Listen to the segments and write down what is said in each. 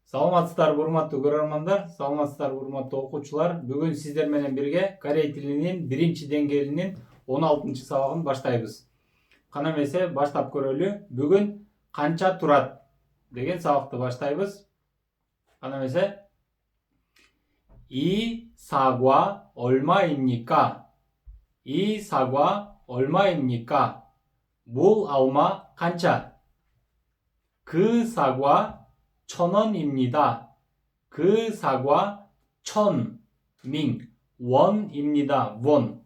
Саламатсыздарбы урматтуу көрөрмандар, саламатсыздарбы урматтуу окуучулар. Бүгүн сиздер менен бирге корей тилинин 1-деңгээлинин 16-сабагын баштайбыз. Кана эмесе баштап көрөлү. Бүгүн канча турат деген сабакты баштайбыз. Кана эмесе 이 사과 얼마입니까? 이 사과 얼마입니까? 물 알마 канча? 그 사과 1,000원입니다. 그 사과 1,000 원입니다. 원.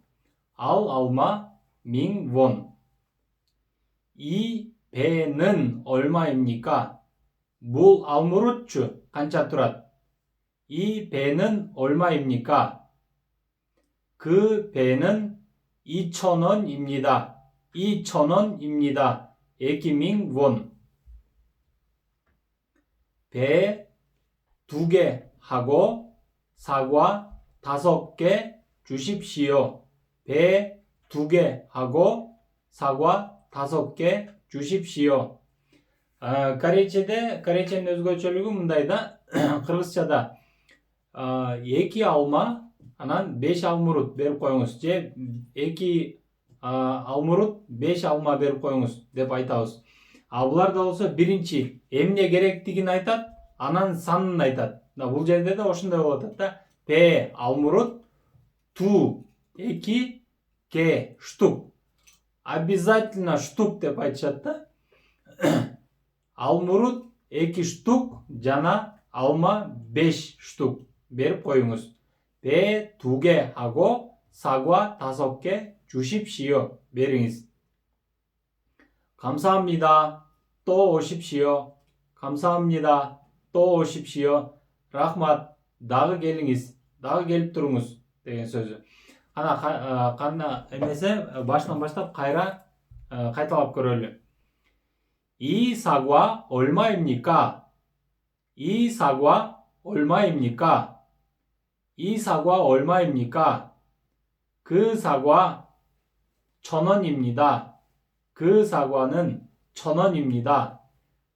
얼마 원. 이 배는 얼마입니까? 물 알무르츠 канча турат? 이 배는 얼마입니까? 그 배는 2,000원입니다. 2,000원입니다. 에기밍 원. 배 2개 하고 사과 5개 주십시오. 배 2개 하고 사과 5개 주십시오. корейченин өзгөчөлүгү мындайда кыргызчада 2 алма анан 5 алмурут берип коюңуз же 2 алмурут 5 алма берип коюңуз деп айтабыз. Буларда болсо биринчи эмне керектигин айтат, анан санын айтат. Бул жерде да ошондой болуп атат да. П алмурут ту 2 ке штук. Обязательно штук деп айтышат да. Алмурут 2 штук жана алма 5 штук берип коюңуз. П 2개 하고 사과 5개 주십시오. бериңиз. 감사합니다. 또 오십시오. 감사합니다. 또 오십시오. рахмат. дагы келиңиз. дагы келип туруңуз деген сөзү. Кана эмесе башынан баштап кайра кайталап көрөлү. 이 사과 얼마입니까? 이 사과 얼마입니까? 이 사과 얼마입니까? 그 사과 1,000원입니다. 그 사과는 1,000원입니다.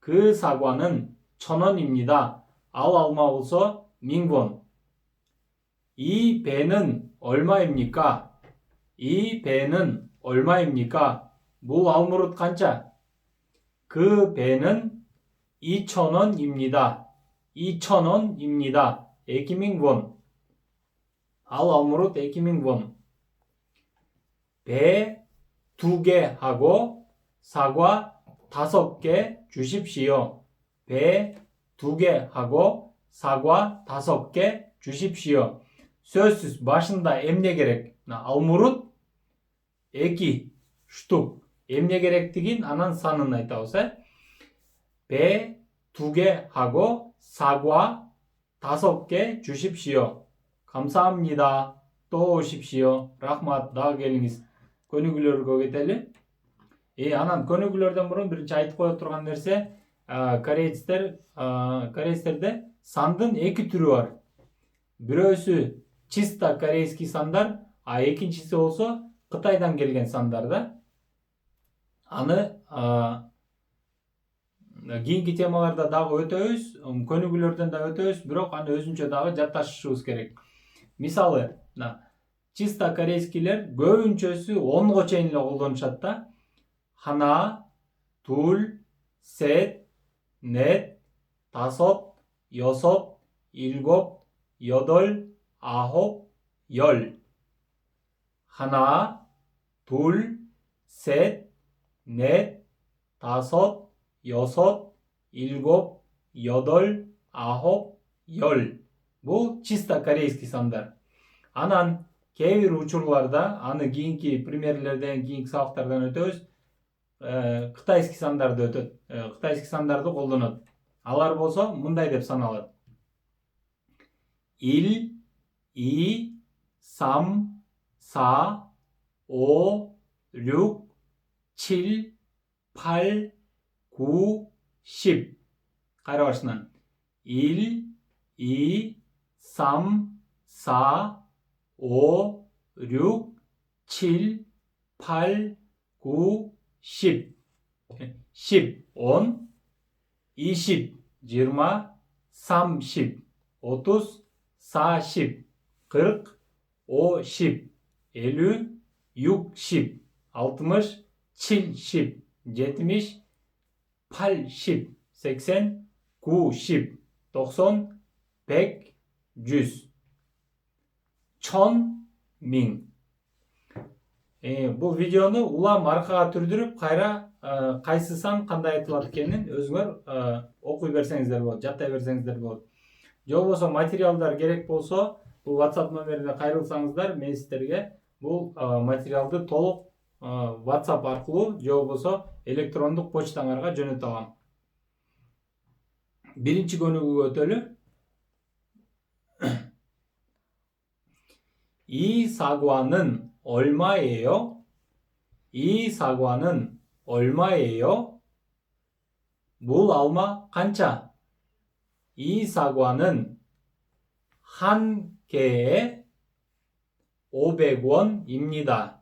그 사과는 1,000원입니다. 알마 болсо 1000원. 이 배는 얼마입니까? 이 배는 얼마입니까? 무 알무릇 канча? 그 배는 2,000원입니다. 2,000원입니다. 에기밍원. 알무릇 에기밍원. 배 2개 하고 사과 5개 주십시오. 배 2개 하고 사과 5개 주십시오. сөзсүз башында эмне керек? алмурут 2 штук. эмне керектигин анан санын айтабыз. 배 2개 하고 사과 5개 주십시오. 감사합니다. 또 오십시오. рахмат. дагы келиңиз. Көнүгүүлөргө кетели. Анан көнүгүүлөрдөн мурун биринчи айтып кое турган нерсе, корейцтерде сандын 2 түрү бар. Бирөөсү чисто корейский сандар, экинчиси болсо Кытайдан келген сандар да. Аны кийинки темаларда дагы өтөбүз, көнүгүүлөрдөн да өтөбүз, бирок аны өзүнчө дагы жатташышыбыз керек. Мисалы, чисто корейскийлер көбүнчөсү 10го чейин эле колдонушат да. 하나, 둘, 셋, 넷, 다섯, 여섯, 일곱, 여덟, 아홉, 열. 하나, 둘, 셋, 넷, 다섯, 여섯, 일곱, 여덟, 아홉, 열. Bu чисто корейский сандар. Анан кээ бир учурларда аны кийинки примерлерден, кийинки сабактардан өтөбүз. Кытайский сандарды өтөт. Кытайский сандарды колдонот. Алар болсо мындай деп саналат. 1, 2, 3, 4, 5, 6, 7, 8, 9, 10. Кайра башынан. 1, 2, 3, 4, 5, 6, 7, 8, 9, 10. 10, 10, 20, 20, 30, 30, 40, 40, 50, 50, 60, 60, 70, 70, 80, 80, 90, 90, 100, 100, 1000, 1000. Бұл видеоны улам аркаға түрдүрүп кайра кайсысан кандай айтылат экенин өзүңөр окуй берсеңиздер болот, жаттай берсеңиздер болот. Же болбосо материалдар керек болсо бул WhatsApp номерине кайрылсаңыздар мен сиздерге бул материалды толук WhatsApp аркылуу же болбосо электрондук почтаңарга жөнөтө алам. Биринчи көнүгүүгө өтөлү. 이 사과는 얼마예요? 이 사과는 얼마예요? 물 알마 깐차. 이 사과는 한 개에 500원입니다.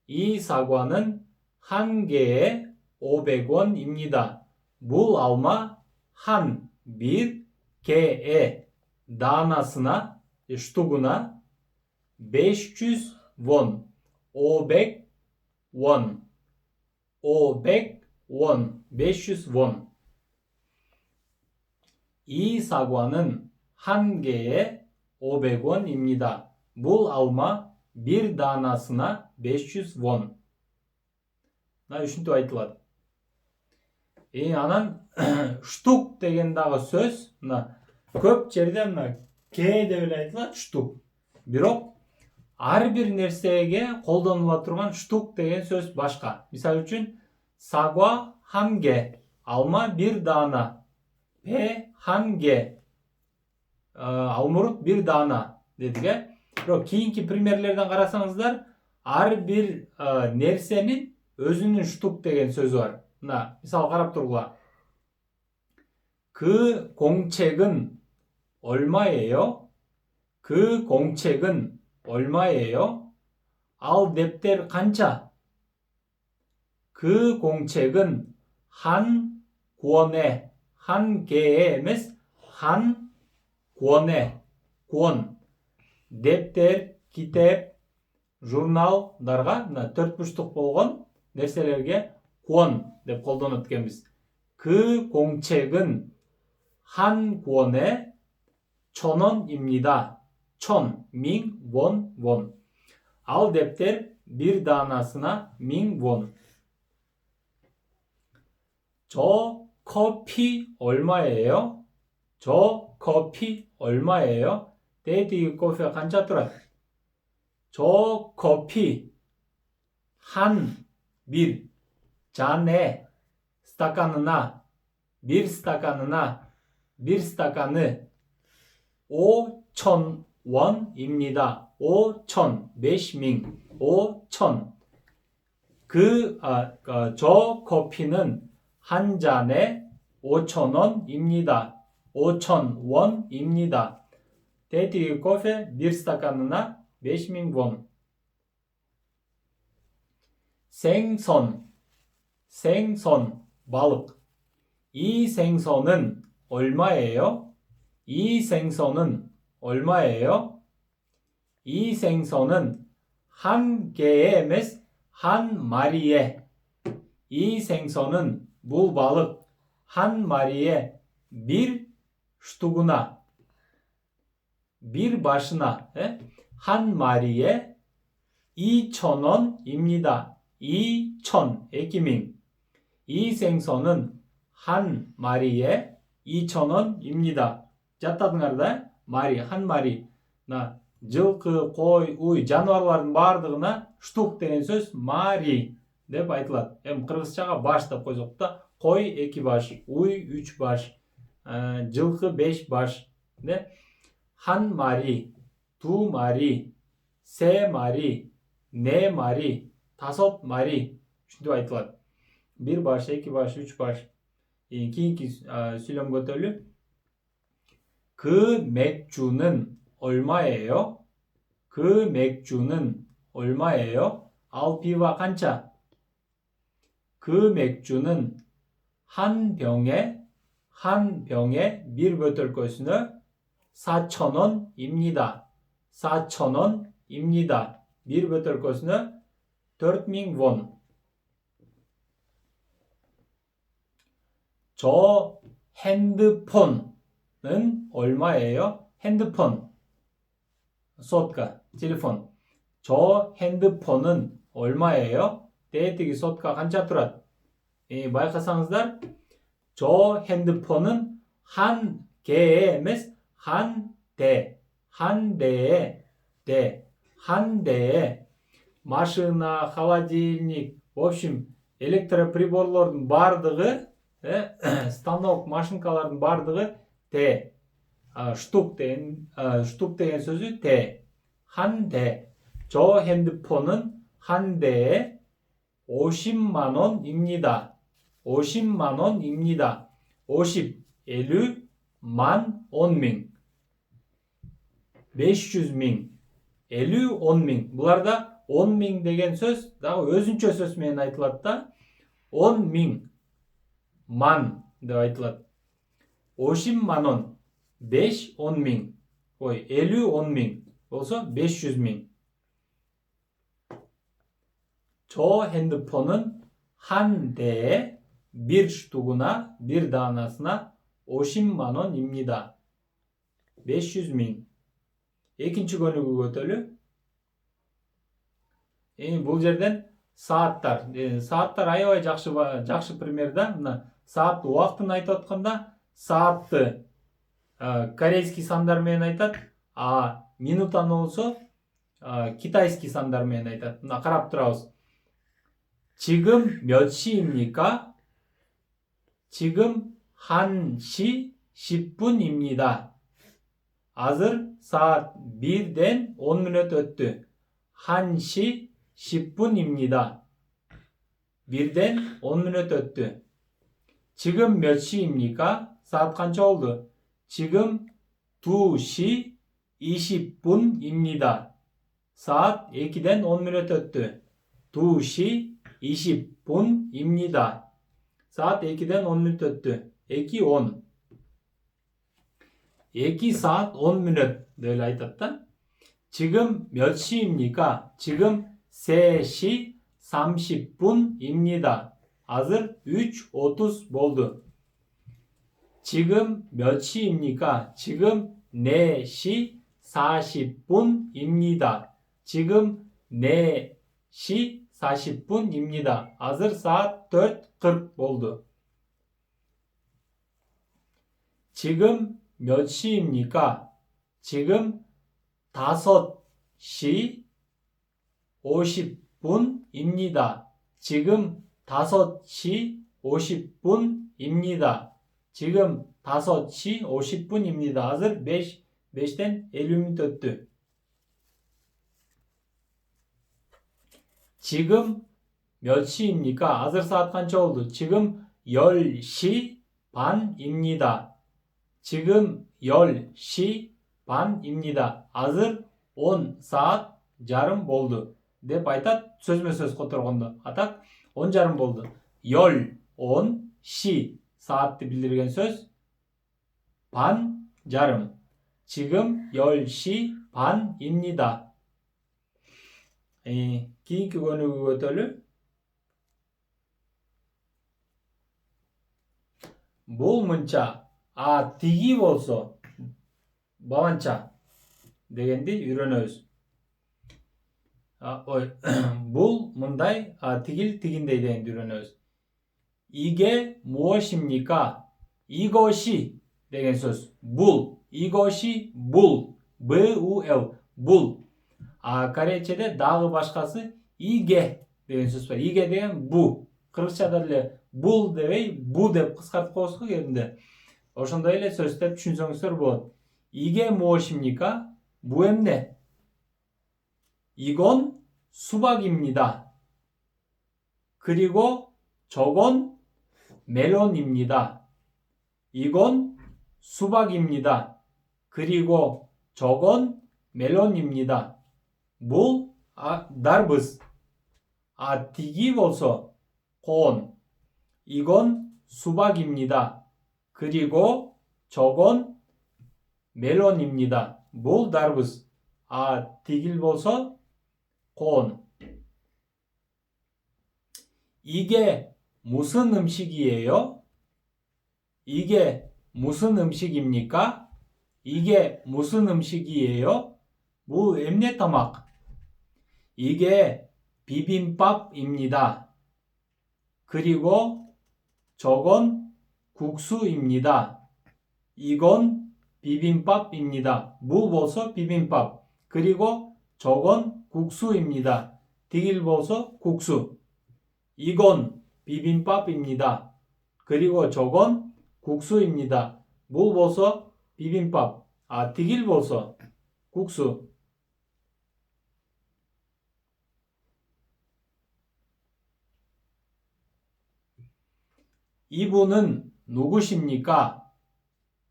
이 사과는 한 개에 500원입니다. 물 알마 한 bir 개에 danasına штугuna 500 won, 500 won, 500 won, 500 won. 이 사과는 한 개에 500원입니다. 물 alma bir danasına 500 won. 나 үшінтіп айтылады. Анан штук дегендағы сөз мына көп жерде мына ке деп эле айтылат штук. Бирок ар бир нерсеге колдонула турган штук деген сөз башка. Мисалы үчүн сагва 한 개, алма bir dana, 배 한 개, алмұрут bir dana дедик. Бирок кийинки примерлерден карасаңыздар, ар бир нерсенин өзүнүн штук деген сөзү бар. мына мисал карап тургула. 그 공책은 얼마예요? 그 공책은 얼마예요? ал дептер канча? 그 공책은 한 권에, 한 개에 эмес, 한 권에, 권. дептер, китеп, журналдарга мына 4 бурчтук болгон нерселерге 권 деп колдонот экенбиз. 그 공책은 한 권에 1000원입니다. 1000, 1000 won. Al deftер bir danasına 1000 won. 저 커피 얼마예요? 저 커피 얼마예요? 데이트 커피가 간짜더라. 저 커피 한 bir 잔에 스타카느나 bir 스타카느나 bir 스타카느 5,000원입니다. 5,000, 5000, 5,000. 저 커피는 한 잔에 5,000원입니다. 5,000원입니다. 데이트 커피 bir 스타카느나 5000 won. 생선, 바lık. 이 생선은 얼마예요? 이 생선은 얼마예요? 이 생선은 한 개에 эмес, 한 마리에. 이 생선은 bu balık 한 마리에 bir штугuna, bir başına, 한 마리에 2,000원입니다. 2,000, 에기밍. 이 생선은 한 마리에 2,000원입니다. жаттадыңарда? 마리, 한 마리. 나 жылқы, қой, уй, жануарлардың бардығына штук деген сөз мари деп айтылады. Қырғызчаға баш деп қойсақ та, қой 2 баш, уй 3 баш, жылқы 5 баш. 한 마리, 2 마리, 3 마리, 4 마리, 5 마리 ушинтип айтылат. 1 баш, 2 баш, 3 баш. кийинки сүйлөмгө өтөлү. 그 맥주는 얼마예요? 그 맥주는 얼마예요? ал пива канча? 그 맥주는 한 병에 한 병에 bir bötelkesine 4,000원입니다. 4,000원입니다. bir bötelkesine 4,000 won. 저 핸드폰은 얼마예요? 핸드폰. 소tka, 텔레폰. 저 핸드폰은 얼마예요? 데이트기 소tka kancha turadi? Bayqasangizlar, 저 핸드폰은 한 개에 emas, 한 대에 машина, холодильник, в общем, электроприборлордун бардыгы, станок, машинкалардын бардыгы 대. штук деген сөзү 대. 한 대. 저 핸드폰은 한 대에 50만 원입니다. 50만 원입니다. 50, 50, 만, 10.000. 500.000, 50, 10.000. Буларда 10.000 деген сөз дагы өзүнчө сөз менен айтылат да. 10.000, ман деп айтылат. 50만 원, 5, 10.000. Ой, 50, 10.000 болсо 500.000. 저 핸드폰은 한 대에 bir штугуна, bir данасына 50만 원입니다. 500.000. Экинчи көнүгү көтөлү. Бул жерден сааттар. Сааттар аябай жакшы пример да. Мына саат убактын айтып атканда саатты корейский сандар менен айтат, а минутаны болсо китайский сандар менен айтат. Мына карап турабыз. 지금 몇 시입니까? 지금 1시 10분입니다. Hazır saat 1'den 10 minut öttü. 1시 10분입니다. 1'den 10 minut öttü. 지금 몇 시입니까? 사at kança oldu? 지금 2시 20분입니다. saat 2'den 10 minut öttü. 2시 20분입니다. saat 2'den 10 minut öttü. 2, 10. 2 saat 10 minut böyle айтат. 지금 몇 시입니까? 지금 3시 30분입니다. Hazır 3:30 oldu. 지금 몇 시입니까? 지금 4시 40분입니다. 지금 4시 40분입니다. Hazır saat 4:40 oldu. 지금 몇 시입니까? 지금 5시 50분입니다. 지금 5시 50분입니다. 지금 5시 50분입니다. Hazır 5'ten 50 minut öttü. 지금 몇 시입니까? Hazır saat kança oldu? 지금 10시 반입니다. 지금 10시 반입니다. Hazır 10 saat жарым oldu. деп айтат сөзмө сөз которгондо. Атак 10 жарым болду. 10, 10, 시 saatты билдирген сөз. 반, жарым. 지금 10시 반입니다. кийинки көнүгүү көтөлү. Бул мынча, тиги болсо баланча дегенди үйрөнөбүз. Бул мындай, тигил тигиндей дегенди үйрөнөбүз. 이게 무엇입니까? 이것이 деген сөз. бул. 이것이 бул. B-U-L. бул. Корейчеде дагы башкасы иге деген сөз бар. иге деген бу. Кыргызчада эле бул дебей бу деп кыскартып коебуз го кээде. Ошондой эле сөз деп түшүнсөңүздөр болот. 이게 무엇입니까? бу эмне? 이건 수박입니다. 그리고 저건 멜론입니다. 이건 수박입니다. 그리고 저건 멜론입니다. бул дарбыз. тиги болсо 건. 이건 수박입니다. 그리고 저건 멜론입니다. 뭘 다르브스? 디길 보서 곤. 이게 무슨 음식이에요? 이게 무슨 음식입니까? 이게 무슨 음식이에요? 뭐 엠네타막. 이게 비빔밥입니다. 그리고 저건 국수입니다. 이건 비빔밥입니다. 뭐 버서 비빔밥. 그리고 저건 국수입니다. 디길 버서 국수. 이건 비빔밥입니다. 그리고 저건 국수입니다. 뭐 버서 비빔밥. 디길 버서 국수. 이분은 누구십니까?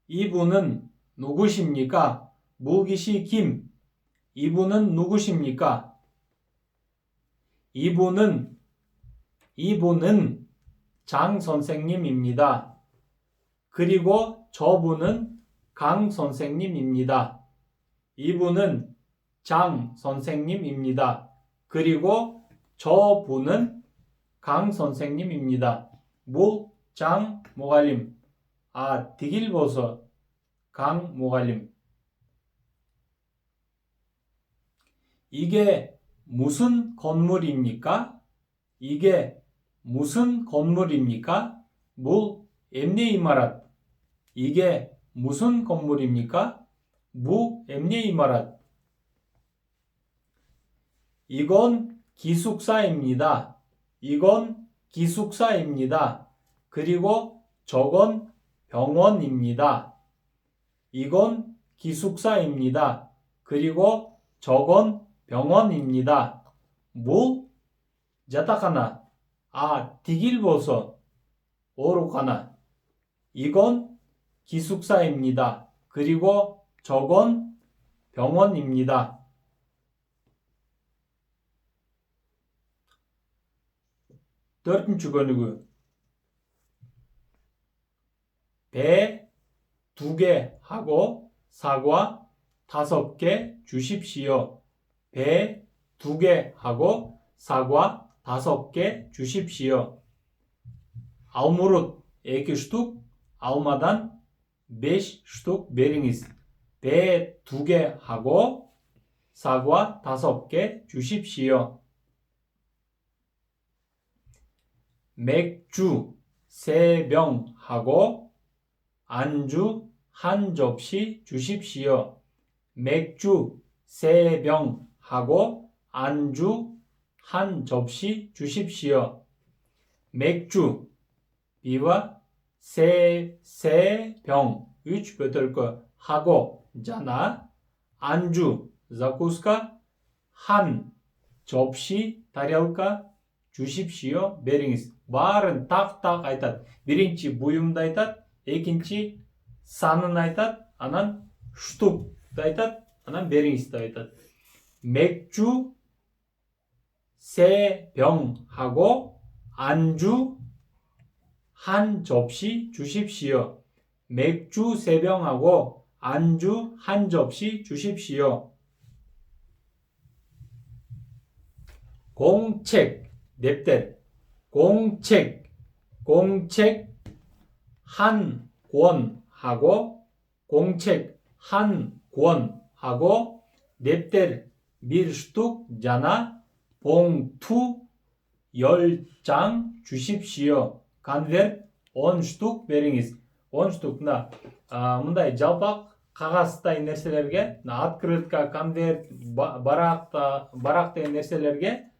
이분은 누구십니까? 무기시 김. 이분은 누구십니까? 이분은 장 선생님입니다. 그리고 저분은 강 선생님입니다. 이분은 장 선생님입니다. 그리고 저분은 강 선생님입니다. 장 모갈림. 디길 보서 강 모갈림. 이게 무슨 건물입니까? 이게 무슨 건물입니까? 엠네 이마랏. 이게 무슨 건물입니까? 엠네 이마랏. 이건 기숙사입니다. 이건 기숙사입니다. 그리고 저건 병원입니다. 이건 기숙사입니다. 그리고 저건 병원입니다. 자타카나. 디길 보서 오로카나. 이건 기숙사입니다. 그리고 저건 병원입니다. Dördüncü bölümü. 배 2개 하고 사과 5개 주십시오. 배 2개 하고 사과 5개 주십시오. Almurut 2 штук, almadan 5 штук beriniz. 배 2개 하고 사과 5개 주십시오. 맥주 3병 하고 안주 1 접시 주십시오. 맥주 3병 하고 안주 1 접시 주십시오. 맥주 비와 3병 3 bötelka 하고 잖아. 안주 закуска 1 접시 тарелка 주십시오. беріңіз. Барын так айтады. Бірінші бұйымды айтады, екінші санын айтады, анан штукты айтады, анан беріңізді айтады. 맥주 3병 하고 안주 1 접시 주십시오. 맥주 3병 하고 안주 1 접시 주십시오. 공책 냅들. 공책 1 권 하고 공책 1 권 하고 냅들 1 штук 잖아. 봉투 10장 주십시오. конверт 10 штук беріңіз. 10 штукна мындай жалпак кагаздай нерселерге, открытка, конверт, барак деген нерселерге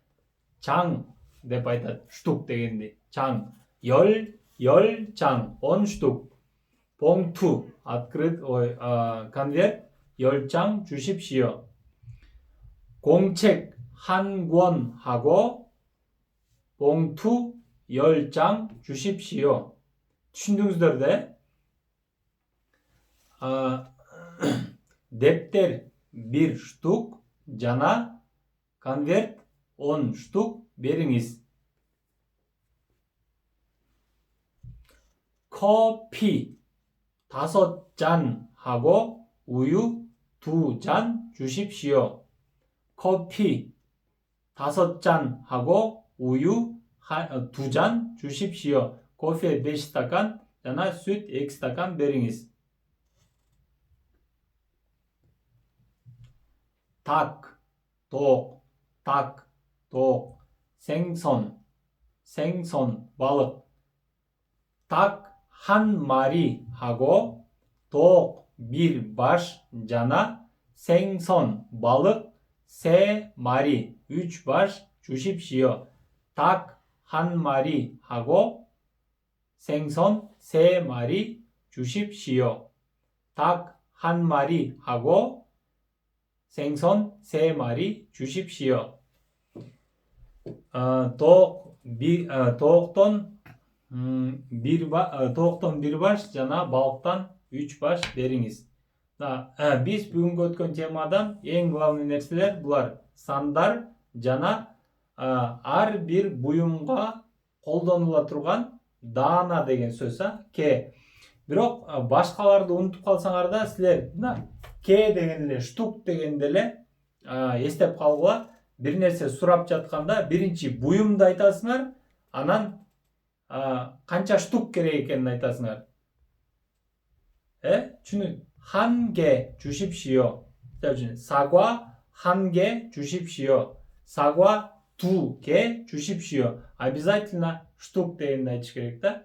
장 деп айтат. штук дегенди. 장 10장 10 штук. 봉투 конверт 10장 주십시오. 공책 1 권 하고 봉투 10장 주십시오. түсіндіңіздер? 냅들 1 штук жана конверт 10 штук беріңіз. 커피 5잔 하고 우유 2잔 주십시오. 커피 5잔 하고 우유 2잔 주십시오. Kofe 5 stakan, jana süt 2 stakan beriniz. 닭, 독, 생선, 바lık. 닭 한 마리 하고 독 bir baş cana 생선 balık 3 마리 3 baş 주십시오. 닭 한 마리 하고 생선 3 마리 주십시오. 닭 한 마리 하고 생선 3 마리 주십시오. Tavuktan bir baş, cana balıktan 3 baş beriniz. Biz бүгүнкү өткөн темадан эң главный нерселер булар. Сандар жана ар бир буюмга колдонула турган даана деген сөз ке. Бирок башкаларды унутуп калсаңар да силер ке деген эле штук дегенде эле эстеп калгыла. Бир нерсе сурап жатканда биринчи буюмду айтасыңар, анан канча штук керек экенин айтасыңар. Çünkü 한 개 주십시오. 사과 한 개 주십시오. 사과 2개 주십시오. Обязательно штук дегенди айтыш керек да.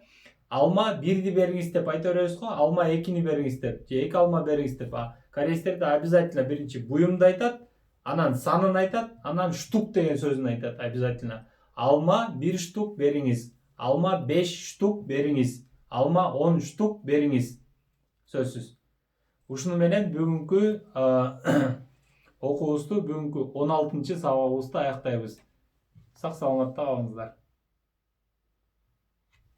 Алма 1ди бериңиз деп айта беребиз го. Алма 2ни бериңиз деп, же 2 алма бериңиз деп. Кореецтер да обязательно биринчи буюмду айтат, анан санын айтат, анан штук деген сөзүн айтат обязательно. Алма 1 штук бериңиз. Алма 5 штук бериңиз. Алма 10 штук бериңиз. Сөзсүз. Ушуну менен бүгүнкү окуубузду, бүгүнкү 16-сабагыбызды аяктайбыз. Сак саламатта калыңыздар.